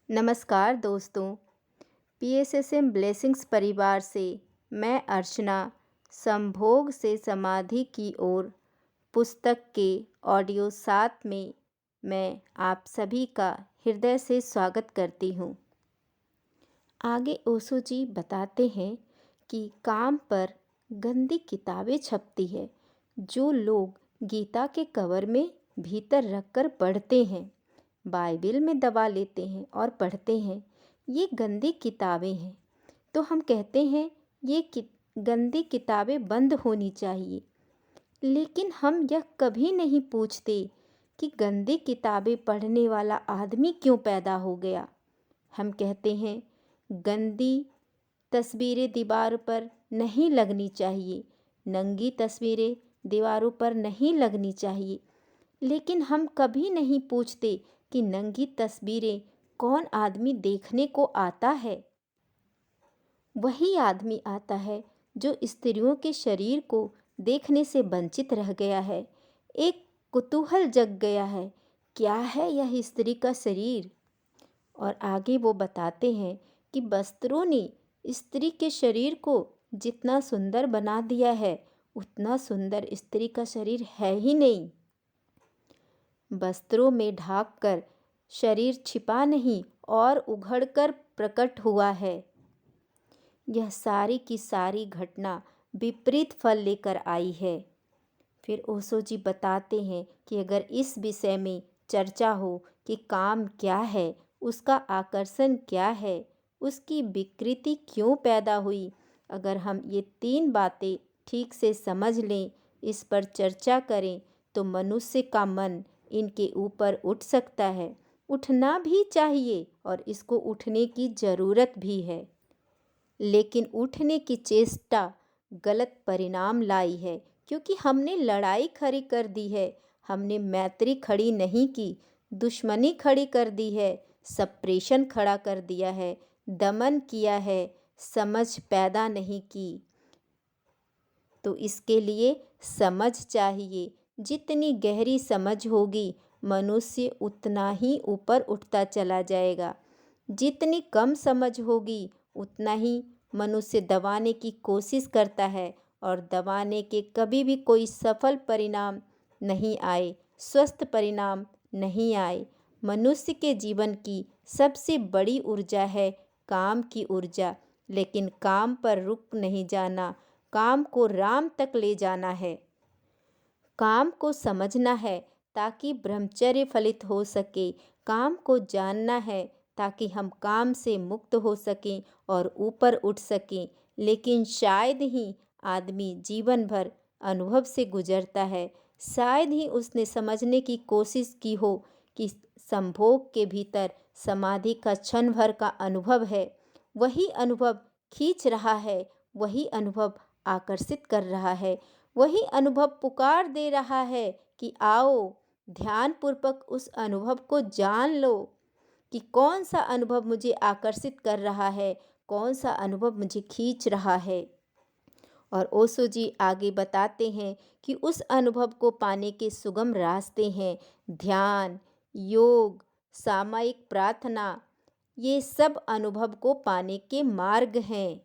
नमस्कार दोस्तों। PSSM blessings परिवार से मैं अर्चना संभोग से समाधि की ओर पुस्तक के ऑडियो 7 में मैं आप सभी का हृदय से स्वागत करती हूँ। आगे ओशो जी बताते हैं कि काम पर गंदी किताबें छपती है जो लोग गीता के कवर में भीतर रखकर पढ़ते हैं, बाइबिल में दबा लेते हैं और पढ़ते हैं। ये गंदी किताबें हैं। तो हम कहते हैं ये गंदी किताबें बंद होनी चाहिए। लेकिन हम यह कभी नहीं पूछते कि गंदी किताबें पढ़ने वाला आदमी क्यों पैदा हो गया। हम कहते हैं गंदी तस्वीरें दीवार पर नहीं लगनी चाहिए, नंगी तस्वीरें दीवारों पर नहीं लगनी चाहिए। लेकिन हम कभी नहीं पूछते कि नंगी तस्वीरें कौन आदमी देखने को आता है। वही आदमी आता है जो स्त्रियों के शरीर को देखने से वंचित रह गया है। एक कुतूहल जग गया है, क्या है यह स्त्री का शरीर। और आगे वो बताते हैं कि वस्त्रों ने स्त्री के शरीर को जितना सुंदर बना दिया है उतना सुंदर स्त्री का शरीर है ही नहीं। वस्त्रों में ढांककर शरीर छिपा नहीं और उघड़कर प्रकट हुआ है। यह सारी की सारी घटना विपरीत फल लेकर आई है। फिर ओशो जी बताते हैं कि अगर इस विषय में चर्चा हो कि काम क्या है, उसका आकर्षण क्या है, उसकी विकृति क्यों पैदा हुई, अगर हम ये 3 बातें ठीक से समझ लें, इस पर चर्चा करें, तो मनुष्य का मन इनके ऊपर उठ सकता है, उठना भी चाहिए और इसको उठने की ज़रूरत भी है। लेकिन उठने की चेष्टा गलत परिणाम लाई है, क्योंकि हमने लड़ाई खड़ी कर दी है, हमने मैत्री खड़ी नहीं की, दुश्मनी खड़ी कर दी है, सप्रेशन खड़ा कर दिया है, दमन किया है, समझ पैदा नहीं की। तो इसके लिए समझ चाहिए। जितनी गहरी समझ होगी मनुष्य उतना ही ऊपर उठता चला जाएगा। जितनी कम समझ होगी उतना ही मनुष्य दबाने की कोशिश करता है और दबाने के कभी भी कोई सफल परिणाम नहीं आए, स्वस्थ परिणाम नहीं आए। मनुष्य के जीवन की सबसे बड़ी ऊर्जा है काम की ऊर्जा, लेकिन काम पर रुक नहीं जाना, काम को राम तक ले जाना है। काम को समझना है ताकि ब्रह्मचर्य फलित हो सके, काम को जानना है ताकि हम काम से मुक्त हो सकें और ऊपर उठ सकें। लेकिन शायद ही आदमी जीवन भर अनुभव से गुजरता है, शायद ही उसने समझने की कोशिश की हो कि संभोग के भीतर समाधि का क्षण भर का अनुभव है। वही अनुभव खींच रहा है, वही अनुभव आकर्षित कर रहा है, वही अनुभव पुकार दे रहा है कि आओ ध्यानपूर्वक उस अनुभव को जान लो कि कौन सा अनुभव मुझे आकर्षित कर रहा है, कौन सा अनुभव मुझे खींच रहा है। और ओशो जी आगे बताते हैं कि उस अनुभव को पाने के सुगम रास्ते हैं ध्यान, योग, सामायिक प्रार्थना। ये सब अनुभव को पाने के मार्ग हैं।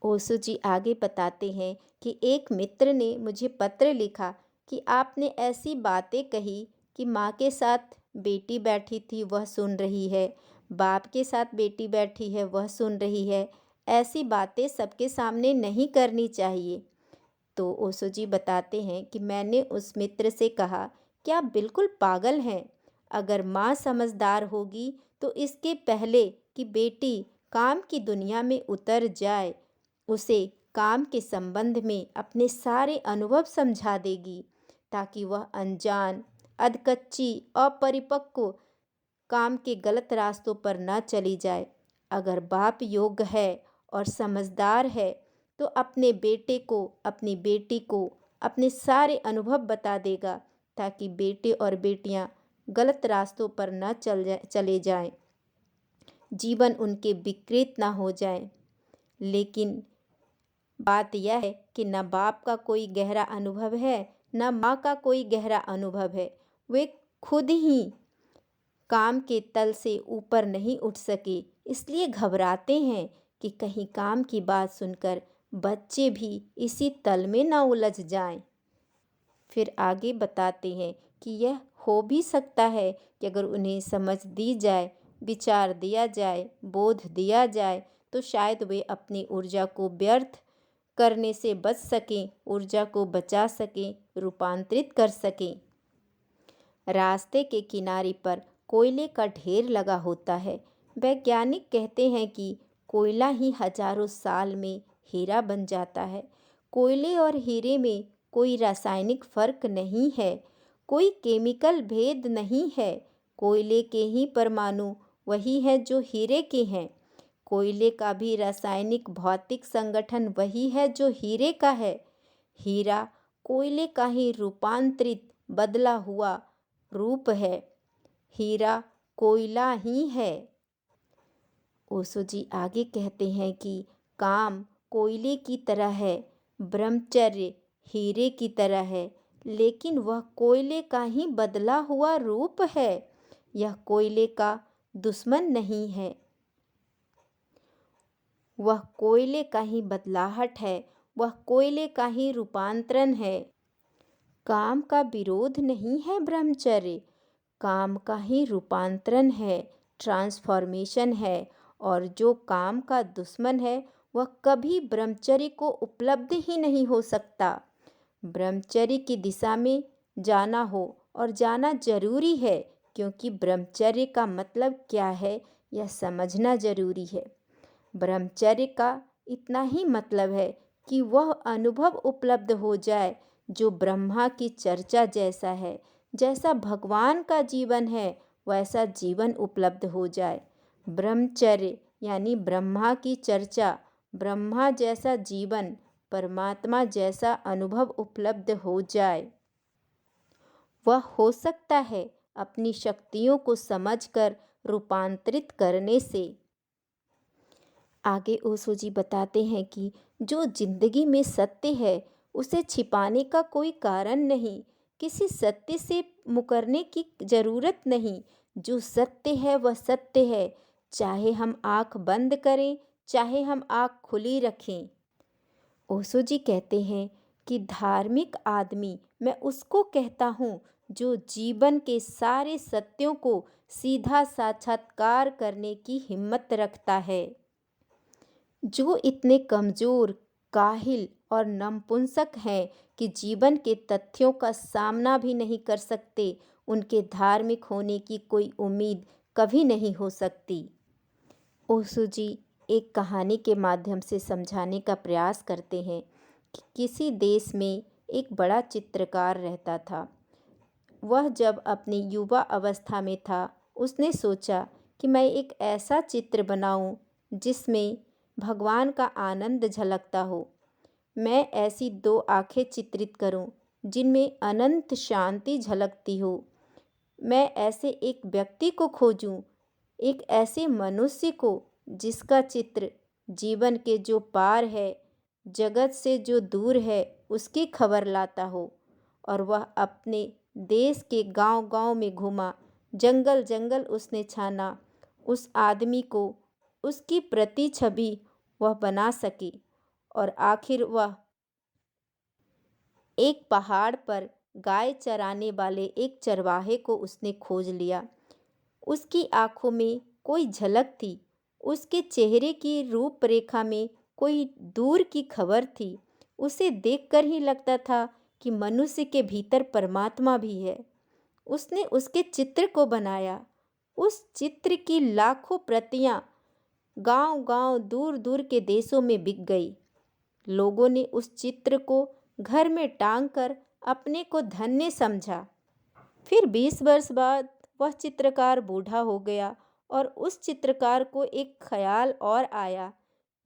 ओशो जी आगे बताते हैं कि एक मित्र ने मुझे पत्र लिखा कि आपने ऐसी बातें कही कि माँ के साथ बेटी बैठी थी वह सुन रही है, बाप के साथ बेटी बैठी है वह सुन रही है। ऐसी बातें सबके सामने नहीं करनी चाहिए। तो ओशो जी बताते हैं कि मैंने उस मित्र से कहा, क्या आप बिल्कुल पागल हैं? अगर माँ समझदार होगी तो इसके पहले कि बेटी काम की दुनिया में उतर जाए, उसे काम के संबंध में अपने सारे अनुभव समझा देगी, ताकि वह अनजान, अधकच्ची, अपरिपक्व काम के गलत रास्तों पर न चली जाए। अगर बाप योग्य है और समझदार है तो अपने बेटे को, अपनी बेटी को अपने सारे अनुभव बता देगा, ताकि बेटे और बेटियां गलत रास्तों पर न चले जाएं, जीवन उनके विकृत ना हो जाए। लेकिन बात यह है कि न बाप का कोई गहरा अनुभव है, न माँ का कोई गहरा अनुभव है। वे खुद ही काम के तल से ऊपर नहीं उठ सके, इसलिए घबराते हैं कि कहीं काम की बात सुनकर बच्चे भी इसी तल में ना उलझ जाएं। फिर आगे बताते हैं कि यह हो भी सकता है कि अगर उन्हें समझ दी जाए, विचार दिया जाए, बोध दिया जाए, तो शायद वे अपनी ऊर्जा को व्यर्थ करने से बच सकें, ऊर्जा को बचा सकें, रूपांतरित कर सकें। रास्ते के किनारे पर कोयले का ढेर लगा होता है। वैज्ञानिक कहते हैं कि कोयला ही हजारों साल में हीरा बन जाता है। कोयले और हीरे में कोई रासायनिक फर्क नहीं है, कोई केमिकल भेद नहीं है। कोयले के ही परमाणु वही हैं जो हीरे के हैं। कोयले का भी रासायनिक भौतिक संगठन वही है जो हीरे का है। हीरा कोयले का ही रूपांतरित बदला हुआ रूप है। हीरा कोयला ही है। ओशो जी आगे कहते हैं कि काम कोयले की तरह है, ब्रह्मचर्य हीरे की तरह है, लेकिन वह कोयले का ही बदला हुआ रूप है। यह कोयले का दुश्मन नहीं है, वह कोयले का ही बदलाहट है, वह कोयले का ही रूपांतरण है। काम का विरोध नहीं है ब्रह्मचर्य, काम का ही रूपांतरण है, ट्रांसफॉर्मेशन है। और जो काम का दुश्मन है वह कभी ब्रह्मचर्य को उपलब्ध ही नहीं हो सकता। ब्रह्मचर्य की दिशा में जाना हो, और जाना जरूरी है, क्योंकि ब्रह्मचर्य का मतलब क्या है यह समझना जरूरी है। ब्रह्मचर्य का इतना ही मतलब है कि वह अनुभव उपलब्ध हो जाए जो ब्रह्मा की चर्चा जैसा है। जैसा भगवान का जीवन है वैसा जीवन उपलब्ध हो जाए। ब्रह्मचर्य यानी ब्रह्मा की चर्चा, ब्रह्मा जैसा जीवन, परमात्मा जैसा अनुभव उपलब्ध हो जाए। वह हो सकता है अपनी शक्तियों को समझकर रूपांतरित करने से। आगे ओशो जी बताते हैं कि जो जिंदगी में सत्य है उसे छिपाने का कोई कारण नहीं, किसी सत्य से मुकरने की जरूरत नहीं। जो सत्य है वह सत्य है, चाहे हम आँख बंद करें, चाहे हम आँख खुली रखें। ओशो जी कहते हैं कि धार्मिक आदमी मैं उसको कहता हूँ जो जीवन के सारे सत्यों को सीधा साक्षात्कार करने की हिम्मत रखता है। जो इतने कमजोर, काहिल और नपुंसक हैं कि जीवन के तथ्यों का सामना भी नहीं कर सकते, उनके धार्मिक होने की कोई उम्मीद कभी नहीं हो सकती। ओशो जी एक कहानी के माध्यम से समझाने का प्रयास करते हैं कि किसी देश में एक बड़ा चित्रकार रहता था। वह जब अपनी युवा अवस्था में था, उसने सोचा कि मैं एक ऐसा चित्र बनाऊं जिसमें भगवान का आनंद झलकता हो। मैं ऐसी दो आंखें चित्रित करूं जिनमें अनंत शांति झलकती हो। मैं ऐसे एक व्यक्ति को खोजूं, एक ऐसे मनुष्य को जिसका चित्र जीवन के जो पार है, जगत से जो दूर है, उसकी खबर लाता हो। और वह अपने देश के गांव-गांव में घूमा, जंगल जंगल उसने छाना। उस आदमी को उसकी प्रति छवि वह बना सकी, और आखिर वह एक पहाड़ पर गाय चराने वाले एक चरवाहे को उसने खोज लिया। उसकी आंखों में कोई झलक थी, उसके चेहरे की रूपरेखा में कोई दूर की खबर थी। उसे देखकर ही लगता था कि मनुष्य के भीतर परमात्मा भी है। उसने उसके चित्र को बनाया। उस चित्र की लाखों प्रतियां गांव-गांव, दूर-दूर के देशों में बिक गई। लोगों ने उस चित्र को घर में टांग कर अपने को धन्य समझा। फिर 20 वर्ष बाद वह चित्रकार बूढ़ा हो गया, और उस चित्रकार को एक ख्याल और आया।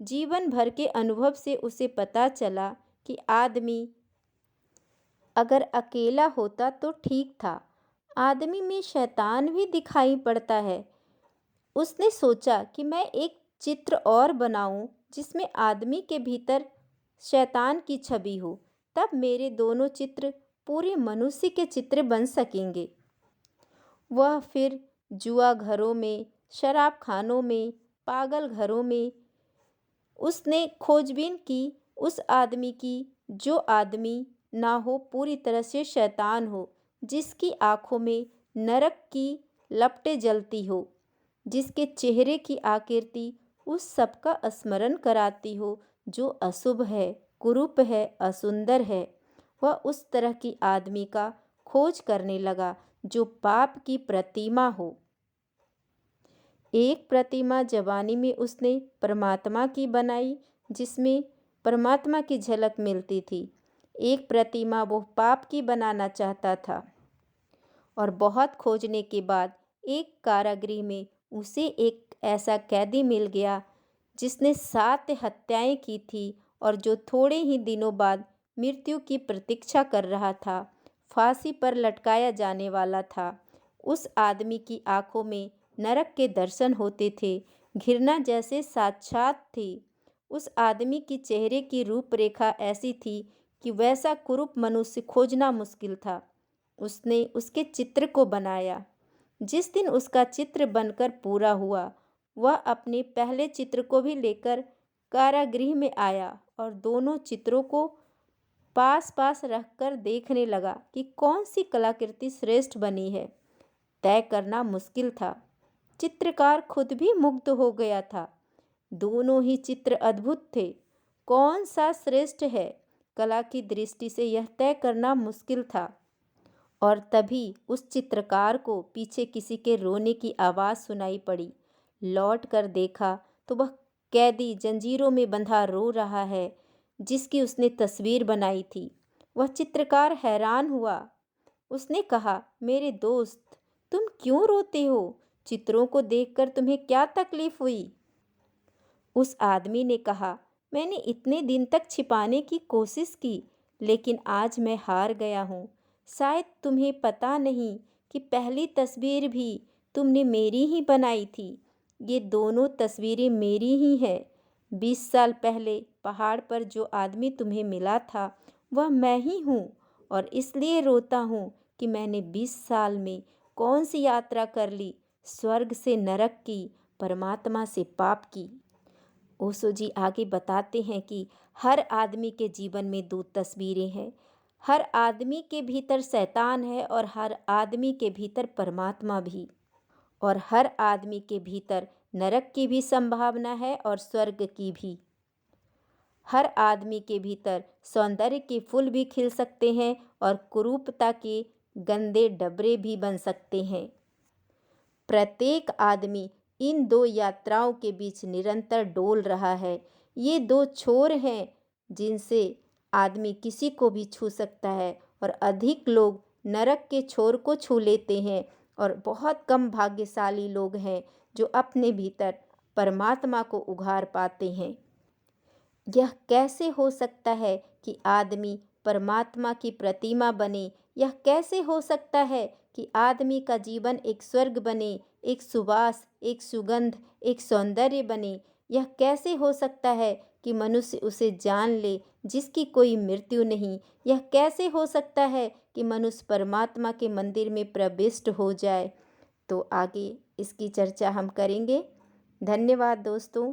जीवन भर के अनुभव से उसे पता चला कि आदमी अगर अकेला होता तो ठीक था, आदमी में शैतान भी दिखाई पड़ता है। उसने सोचा कि मैं एक चित्र और बनाऊं जिसमें आदमी के भीतर शैतान की छवि हो, तब मेरे दोनों चित्र पूरे मनुष्य के चित्र बन सकेंगे। वह फिर जुआ घरों में, शराब खानों में, पागल घरों में उसने खोजबीन की उस आदमी की जो आदमी ना हो पूरी तरह से शैतान हो, जिसकी आँखों में नरक की लपटें जलती हो, जिसके चेहरे की आकृति उस सब का स्मरण कराती हो जो अशुभ है, कुरूप है, असुंदर है। वह उस तरह की आदमी का खोज करने लगा जो पाप की प्रतिमा हो। एक प्रतिमा जवानी में उसने परमात्मा की बनाई जिसमें परमात्मा की झलक मिलती थी। एक प्रतिमा वो पाप की बनाना चाहता था और बहुत खोजने के बाद एक कारागृह में उसे एक ऐसा कैदी मिल गया जिसने 7 हत्याएं की थी और जो थोड़े ही दिनों बाद मृत्यु की प्रतीक्षा कर रहा था, फांसी पर लटकाया जाने वाला था। उस आदमी की आंखों में नरक के दर्शन होते थे, घृणा जैसे साक्षात थी। उस आदमी की चेहरे की रूपरेखा ऐसी थी कि वैसा कुरूप मनुष्य खोजना मुश्किल था। उसने उसके चित्र को बनाया। जिस दिन उसका चित्र बनकर पूरा हुआ, वह अपने पहले चित्र को भी लेकर कारागृह में आया और दोनों चित्रों को पास पास रखकर देखने लगा कि कौन सी कलाकृति श्रेष्ठ बनी है। तय करना मुश्किल था। चित्रकार खुद भी मुग्ध हो गया था। दोनों ही चित्र अद्भुत थे। कौन सा श्रेष्ठ है, कला की दृष्टि से यह तय करना मुश्किल था। और तभी उस चित्रकार को पीछे किसी के रोने की आवाज़ सुनाई पड़ी। लौट कर देखा तो वह कैदी जंजीरों में बंधा रो रहा है जिसकी उसने तस्वीर बनाई थी। वह चित्रकार हैरान हुआ। उसने कहा, मेरे दोस्त, तुम क्यों रोते हो? चित्रों को देखकर तुम्हें क्या तकलीफ हुई? उस आदमी ने कहा, मैंने इतने दिन तक छिपाने की कोशिश की, लेकिन आज मैं हार गया हूँ। शायद तुम्हें पता नहीं कि पहली तस्वीर भी तुमने मेरी ही बनाई थी। ये दोनों तस्वीरें मेरी ही हैं। 20 साल पहले पहाड़ पर जो आदमी तुम्हें मिला था, वह मैं ही हूँ और इसलिए रोता हूँ कि मैंने 20 साल में कौन सी यात्रा कर ली, स्वर्ग से नरक की, परमात्मा से पाप की। ओशो जी आगे बताते हैं कि हर आदमी के जीवन में 2 तस्वीरें हैं। हर आदमी के भीतर शैतान है और हर आदमी के भीतर परमात्मा भी। और हर आदमी के भीतर नरक की भी संभावना है और स्वर्ग की भी। हर आदमी के भीतर सौंदर्य के फूल भी खिल सकते हैं और कुरूपता के गंदे डबरे भी बन सकते हैं। प्रत्येक आदमी इन 2 यात्राओं के बीच निरंतर डोल रहा है। ये 2 छोर हैं जिनसे आदमी किसी को भी छू सकता है और अधिक लोग नरक के छोर को छू लेते हैं और बहुत कम भाग्यशाली लोग हैं जो अपने भीतर परमात्मा को उघाड़ पाते हैं। यह कैसे हो सकता है कि आदमी परमात्मा की प्रतिमा बने? यह कैसे हो सकता है कि आदमी का जीवन एक स्वर्ग बने, एक सुवास, एक सुगंध, एक सौंदर्य बने? यह कैसे हो सकता है कि मनुष्य उसे जान ले जिसकी कोई मृत्यु नहीं? यह कैसे हो सकता है कि मनुष्य परमात्मा के मंदिर में प्रविष्ट हो जाए? तो आगे इसकी चर्चा हम करेंगे। धन्यवाद दोस्तों।